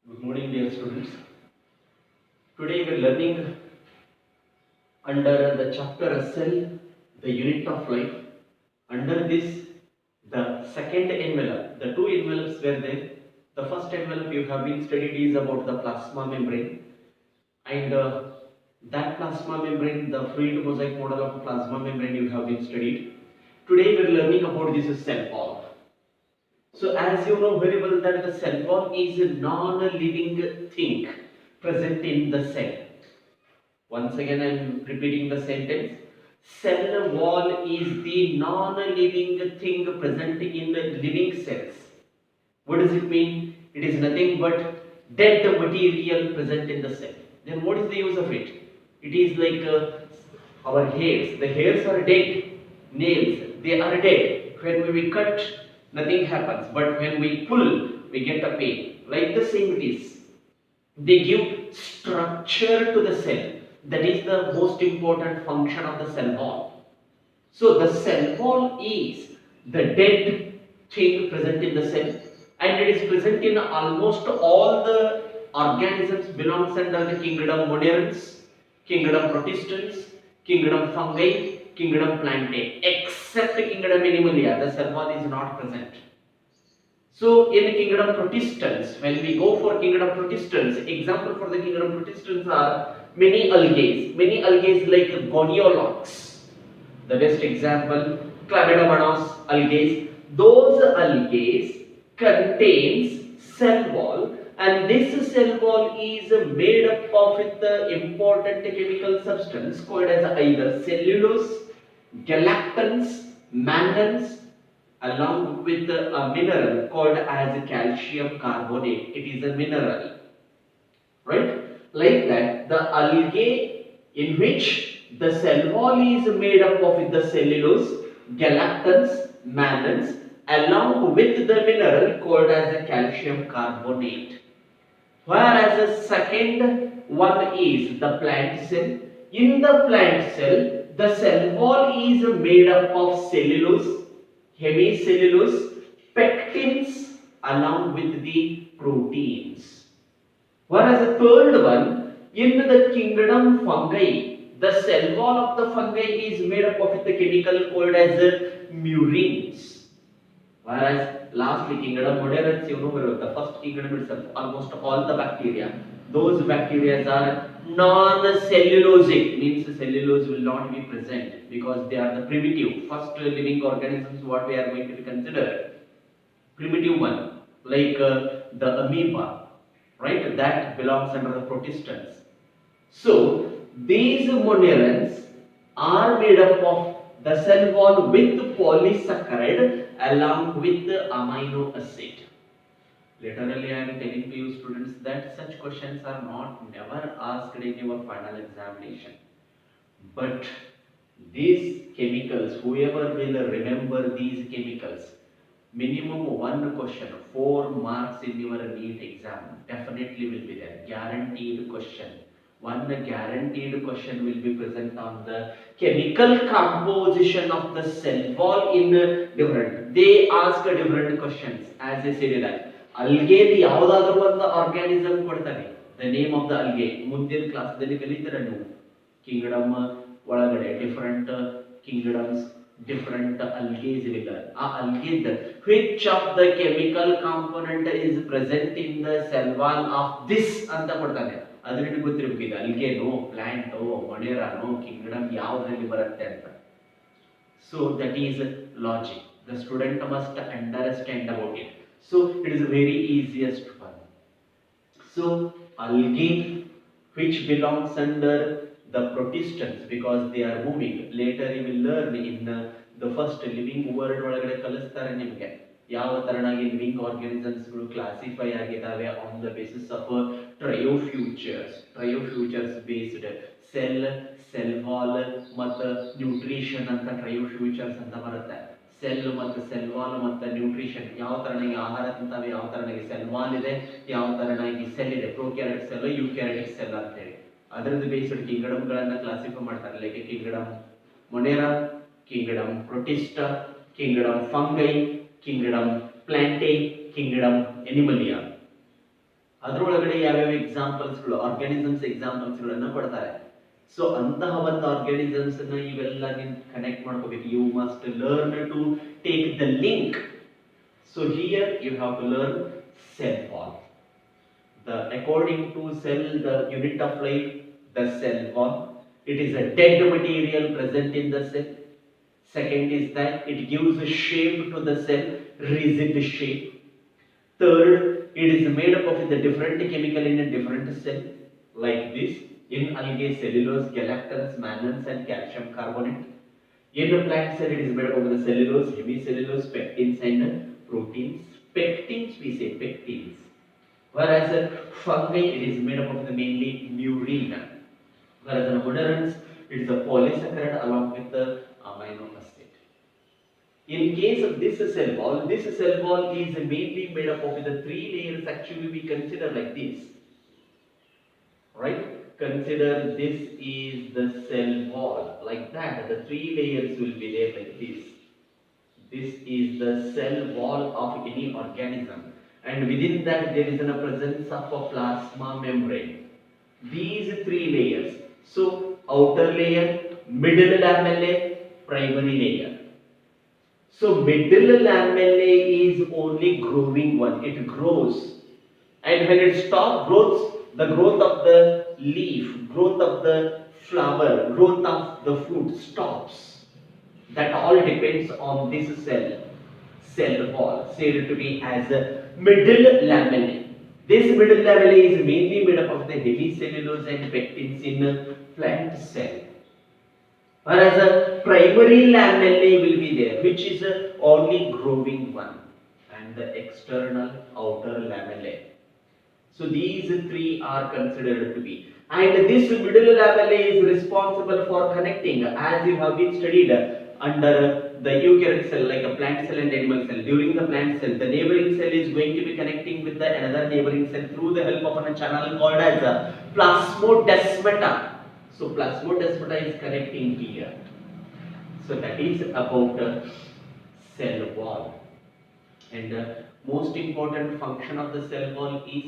Good morning, dear students. Today we are learning under the chapter Cell, the unit of life. Under this, the second envelope, the two envelopes were there. The first envelope you have been studied is about the plasma membrane, and that plasma membrane, the fluid mosaic model of plasma membrane, you have been studied. Today we are learning about this cell wall. So as you know very well that the cell wall is a non-living thing present in the cell. Once again I am repeating the sentence. Cell wall is the non-living thing present in the living cells. What does it mean? It is nothing but dead material present in the cell. Then what is the use of it? It is like our hairs. The hairs are dead. Nails, they are dead. When we cut, nothing happens. But when we pull, we get a pain. Like the same it is. They give structure to the cell. That is the most important function of the cell wall. So the cell wall is the dead thing present in the cell, and it is present in almost all the organisms belongs under the kingdom Monerans, kingdom Protistans, kingdom Fungi, kingdom Plantae, except kingdom Animalia. The cell wall is not present. So in kingdom Protistans, when we go for kingdom Protistans, example for the kingdom Protistans are many algae like goniolochs. The best example, Chlamydomonas algae. Those algae contains cell wall, and this cell wall is made up of with the important chemical substance called as either cellulose, galactans, mannans, along with a mineral called as calcium carbonate. It is a mineral, right? Like that, the algae in which the cell wall is made up of the cellulose, galactans, mannans, along with the mineral called as a calcium carbonate. Whereas the second one is the plant cell. In the plant cell, the cell wall is made up of cellulose, hemicellulose, pectins, along with the proteins. Whereas the third one, in the kingdom fungi, the cell wall of the fungi is made up of the chemical called as murines. Whereas lastly, kingdom Moderans, you know, the first kingdom itself, almost all the bacteria, those bacteria are non-cellulosic, means cellulose will not be present because they are the primitive, first living organisms what we are going to consider. Primitive one, like the amoeba, right? That belongs under the Protistans. So these monerans are made up of the cell wall with polysaccharide along with the amino acid. Literally, I am telling to you students that such questions are not never asked in your final examination. But these chemicals, whoever will remember these chemicals, minimum one question, 4 marks in your NEET exam, definitely will be there. Guaranteed question. One guaranteed question will be present on the chemical composition of the cell wall in different. They ask different questions as I said that. Algae ಯಾವುದಾದರೂ ಒಂದು organism ಕೊಡ್ತಾನೆ. The name of the algae ಮುಂದಿನ ಕ್ಲಾಸ್ದಲ್ಲಿ ಕಲಿತೀರ ನೀವು. Kingdom ಒಳಗಡೆ different kingdoms, different algae will. Algae, which of the chemical component is present in the cell wall of this ಅಂತ ಕೊಡ್ತಾನೆ. ಅದರಿಂದ ಗೊತ್ತಿರಬೇಕು ಇದು algae plant monera kingdom ಯಾವುದರಲ್ಲಿ ಬರುತ್ತೆ ಅಂತ. So that is logic. The student must understand about it. So it is very easiest one. So algae which belongs under the protistans because they are moving. Later you will learn in the first living world ಒಳಗಡೆ ಕಲಿಸ್ತಾರೆ ನಿಮಗೆ ಯಾವ ತರನಾಗಿ living organisms ಗಳು classify ಆಗಿದಾವೆ on the basis of ಟ್ರಯೋಫ್ಯೂಚರ್ಸ್ based cell wall ಮತ್ತು nutrition ಅಂತ ಟ್ರಯೋಫ್ಯೂಚರ್ಸ್ ಅಂತ ಬರುತ್ತೆ. ಸೆಲ್ ಮತ್ತು ಸೆಲ್ ವಾಲ್ ಮತ್ತು ನ್ಯೂಟ್ರಿಷನ್ ಯಾವ ತರನಾಗಿ ಆಹಾರ ತಿಂತಾವೆ, ಯಾವ ತರನಾಗಿ ಸೆಲ್ ವಾಲ್ ಇದೆ, ಯಾವ ತರನಾಗಿ ಸೆಲ್ ಇದೆ, ಪ್ರೋಕ್ಯಾರಿಯೋಟಿಕ್ ಸೆಲ್ ಯೂಕ್ಯಾರಿಯೋಟಿಕ್ ಸೆಲ್ ಅಂತ ಹೇಳಿ ಅದರದ್ದು ಬೇಸ್ಡ್ ಕಿಂಗ್ಡಮ್ಗಳನ್ನ ಕ್ಲಾಸಿಫೈ ಮಾಡ್ತಾರೆ. Like Kingdom ಮೊನೆರಾ, Kingdom Protista, Kingdom fungi, kingdom plantae, kingdom animalia. ಅದರೊಳಗಡೆ ಯಾವ್ಯಾವ ಎಕ್ಸಾಂಪಲ್ಸ್ಗಳು ಆರ್ಗ್ಯಾನಿಸಮ್ಸ್ ಎಕ್ಸಾಂಪಲ್ಸ್ಗಳನ್ನು ಕೊಡ್ತಾರೆ. ಸೊ ಅಂತಹ ಒಂದು ಆರ್ಗ್ಯಾನಿಸಮ್ಸ್ ಅನ್ನ ಇವೆಲ್ಲ ನೀನು ಕನೆಕ್ಟ್ ಮಾಡ್ಕೋಬೇಕು. You must learn to take the link. So here you have to learn cell wall. According to cell, the unit of life, the cell wall. It is a dead material present in the cell. Second is that it gives a shape to the cell, rigid shape. Third, it is made up of the different chemical in a different cell, like this. In algae, cellulose, galactose, mannans, and calcium carbonate. In a plant cell, it is made up of the cellulose, hemicellulose, pectins, and proteins. Pectins, we say pectins. Whereas fungi, it is made up of the mainly murine. Whereas the moderns, it is a polysaccharide along with the amino acid. In case of this cell wall is mainly made up of the 3 layers. Actually, we consider like this, right? Consider this is the cell wall, like that. The 3 layers will be there like this. This is the cell wall of any organism, and within that there is a presence of a plasma membrane. These 3 layers. So outer layer, middle lamellae, primary layer. So middle lamellae is only growing one. It grows, and when it stops growth, the growth of the leaf, growth of the flower, growth of the fruit stops. That all depends on this cell wall, said to be as a middle lamellae. This middle lamellae is mainly made up of the hemicellulose and pectins in a plant cell. Whereas a primary lamellae will be there, which is only growing one, and the external outer lamellae. So these 3 are considered to be. And this middle lamellae is responsible for connecting, as you have been studied under the eukaryotic cell, like a plant cell and animal cell. During the plant cell, the neighboring cell is going to be connecting with the another neighboring cell through the help of a channel called as a plasmodesmata. So plasmodesmata is connecting here. So that is about cell wall. And the most important function of the cell wall is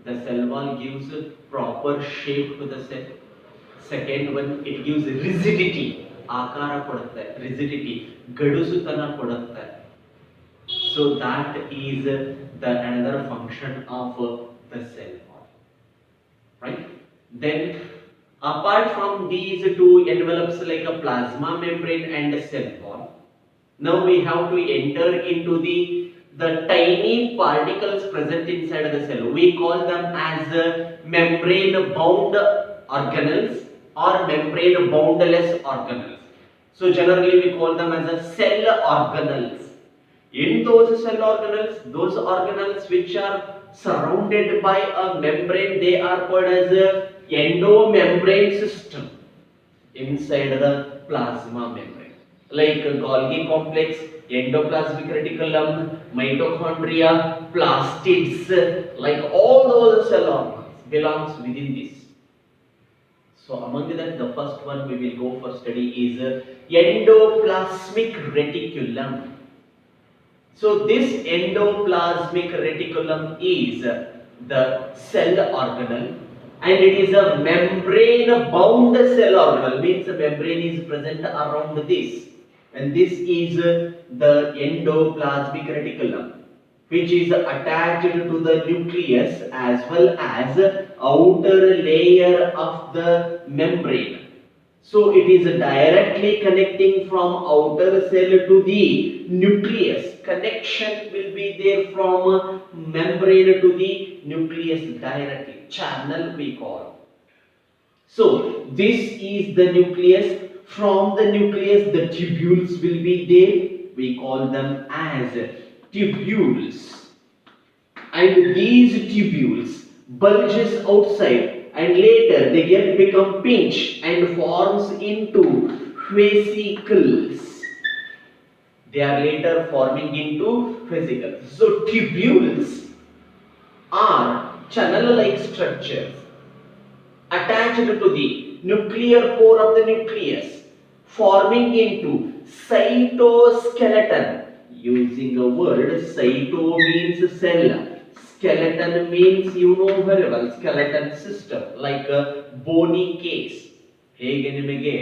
the cell wall gives proper shape to the cell. Second one, it gives rigidity. ಆಕಾರ ಕೊಡುತ್ತೆ, rigidity, ಗಡುಸುತನ ಕೊಡುತ್ತೆ. So that is the another function of the cell wall, right? Then apart from these 2 envelopes like a plasma membrane and a cell wall, now we have to enter into the tiny particles present inside the cell. We call them as membrane bound organelles or membrane boundless organelles. So generally we call them as a cell organelles. In those cell organelles, those organelles which are surrounded by a membrane, they are called as a endomembrane system inside the plasma membrane, like Golgi complex, endoplasmic reticulum, mitochondria, plastids, like all those cell organelles belongs within this. So among that, the first one we will go for study is endoplasmic reticulum. So this endoplasmic reticulum is the cell organelle, and it is a membrane bound cell organelle, means the membrane is present around this, and this is the endoplasmic reticulum, which is attached to the nucleus as well as outer layer of the membrane. So it is directly connecting from outer cell to the nucleus. Connection will be there from membrane to the nucleus directly. Channel we call. So this is the nucleus. From the nucleus, the tubules will be there. We call them as tubules. And these tubules bulges outside, and later they become pinch and forms into vesicles. They are later forming into vesicles. So tubules are channel-like structures attached to the nuclear core of the nucleus, forming into cytoskeleton. Using a word, cyto means cell, Skeleton means you know very well, skeleton system like bony case. ಹೇಗೆ ನಿಮಗೆ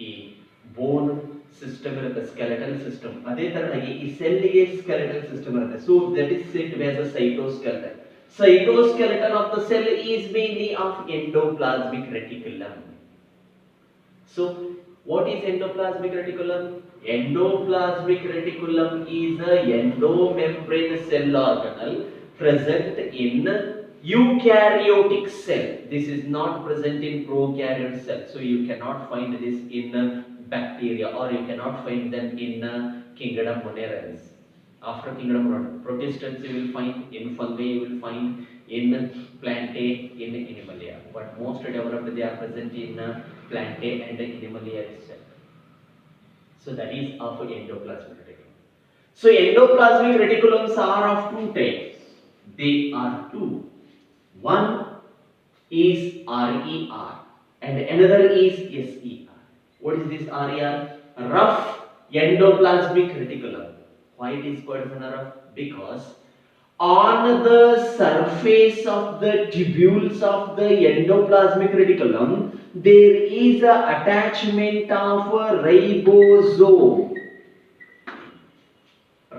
ಈ bone system ಇರುತ್ತೆ, skeletal system, ಅದೇ ತರನಾಗಿ ಈ ಸೆಲ್ಗೆ skeletal system ಇರುತ್ತೆ. So that is said as a cytoskeleton. Cytoskeleton of the cell is mainly of endoplasmic reticulum. So what is endoplasmic reticulum? Endoplasmic reticulum is a endomembrane cell organelle present in eukaryotic cell. This is not present in prokaryotic cell. So you cannot find this in bacteria, or you cannot find them in kingdom Monerans. After kingdom Protistants you will find, in fungi you will find, in plantae, in animalia, but most developed they are present in plantae and animalia itself. So that is of endoplasmic reticulum. So endoplasmic reticulums are of two types. They are two. One is RER and another is SER. What is this RER? Rough endoplasmic reticulum. Why it is called as rough? Because on the surface of the tubules of the endoplasmic reticulum there is a attachment of a ribosome.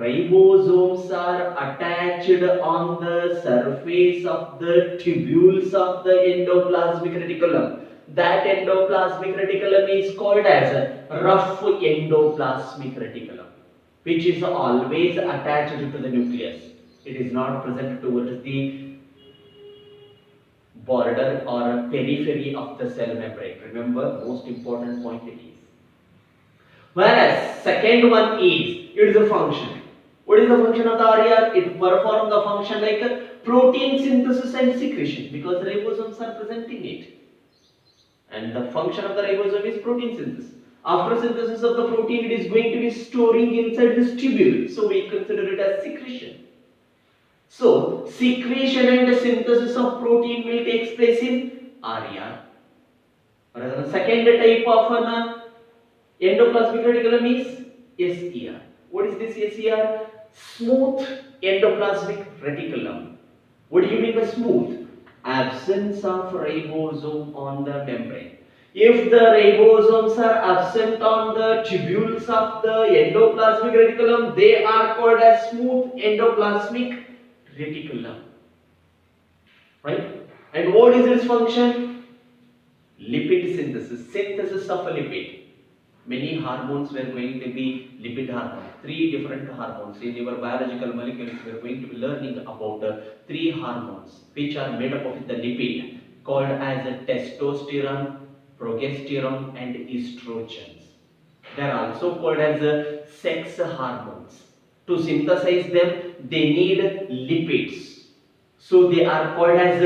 Ribosomes are attached on the surface of the tubules of the endoplasmic reticulum. That endoplasmic reticulum is called as a rough endoplasmic reticulum, which is always attached to the nucleus. It is not present towards the border or periphery of the cell membrane. Remember, most important point it is. Whereas second one is, it is a function. What is the function of the RER? It performs the function like a protein synthesis and secretion, because ribosomes are present in it. And the function of the ribosome is protein synthesis. After synthesis of the protein, it is going to be storing inside this tubule. So we consider it as secretion. So secretion and synthesis of protein will take place in RER. The second type of an endoplasmic reticulum is SER. What is this SER? Smooth endoplasmic reticulum. What do you mean by smooth? Absence of ribosome on the membrane. If the ribosomes are absent on the tubules of the endoplasmic reticulum, they are called as smooth endoplasmic reticulum. Right? And what is its function? Lipid synthesis. Synthesis of a lipid. Many hormones were going to be lipid hormones. 3 different hormones. In your biological molecules, we are going to be learning about 3 hormones which are made up of the lipid, called as testosterone, progesterone and estrogens. They are also called as sex hormones. To synthesize them, they need lipids. So they are called as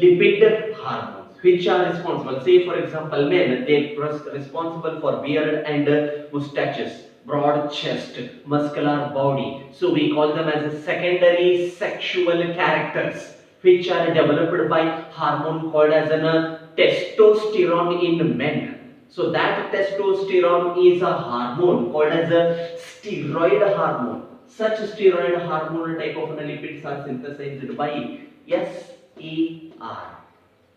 lipid hormones, which are responsible. Say for example, men, they are responsible for beard and mustaches, broad chest, muscular body. So we call them as secondary sexual characters, which are developed by hormone called as testosterone in men. So that testosterone is a hormone called as a steroid hormone. Such steroid hormone type of lipids are synthesized by SER,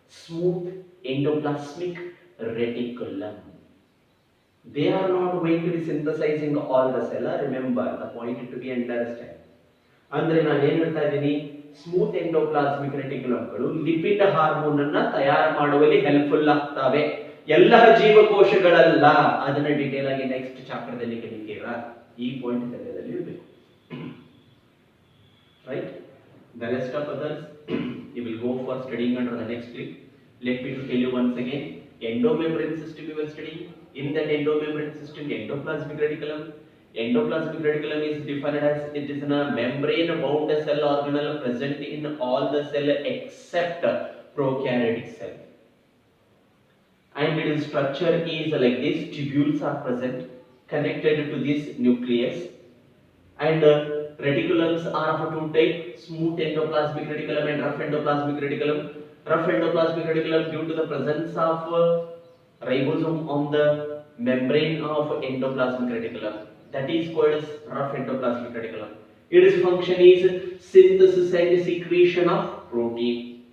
smooth endoplasmic reticulum. They are not going to be synthesizing all the cell. Remember the point to be understand. ಅಂದ್ರೆ ನಾನು ಏನು ಹೇಳ್ತಾ ಇದ್ದೀನಿ, smooth endoplasmic ರೆಟಿಕ್ಯುಲಮ್ಗಳು lipid hormone ಅನ್ನ ತಯಾರು ಮಾಡುವಲ್ಲಿ helpful ಆಗ್ತವೆ. ಎಲ್ಲ ಜೀವಕೋಶಗಳಲ್ಲ, ಅದನ್ನ ಡೀಟೇಲ್ ಆಗಿ ನೆಕ್ಸ್ಟ್ ಚಾಪ್ಟರ್ ದಲ್ಲಿ ಕಲಿತೀರಾ. ಈ ಪಾಯಿಂಟ್ ತಲೆಯಲ್ಲಿ ಇರಬೇಕು. Right? The rest of others you will go for studying under the next clip. Let me tell you once again, endomembrane system you will study. In that endomembrane system, endoplasmic reticulum. Endoplasmic reticulum is defined as it is a membrane bound cell organelle present in all the cell except prokaryotic cell. And its structure is like this: tubules are present connected to this nucleus, and reticulums are of two types: smooth endoplasmic reticulum and rough endoplasmic reticulum. Rough endoplasmic reticulum, due to the presence of ribosome on the membrane of endoplasmic reticulum, that is called as rough endoplasmic reticulum. Its function is synthesis and secretion of protein.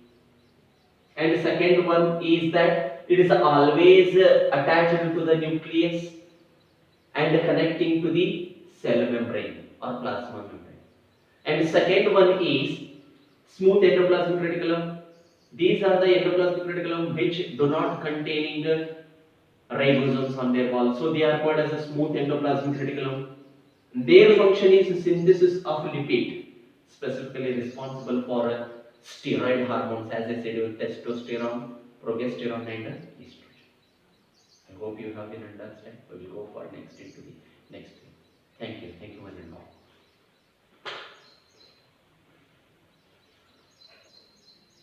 And second one is that it is always attached to the nucleus and connecting to the cell membrane or plasma membrane. And second one is smooth endoplasmic reticulum. These are the endoplasmic reticulum which do not containing ribosomes on their wall. So they are called as a smooth endoplasmic reticulum. Their function is synthesis of lipid, specifically responsible for steroid hormones, as I said, testosterone, progesterone, and estrogen. I hope you have been understand. We will go for next into the next thing. Thank you, one and all.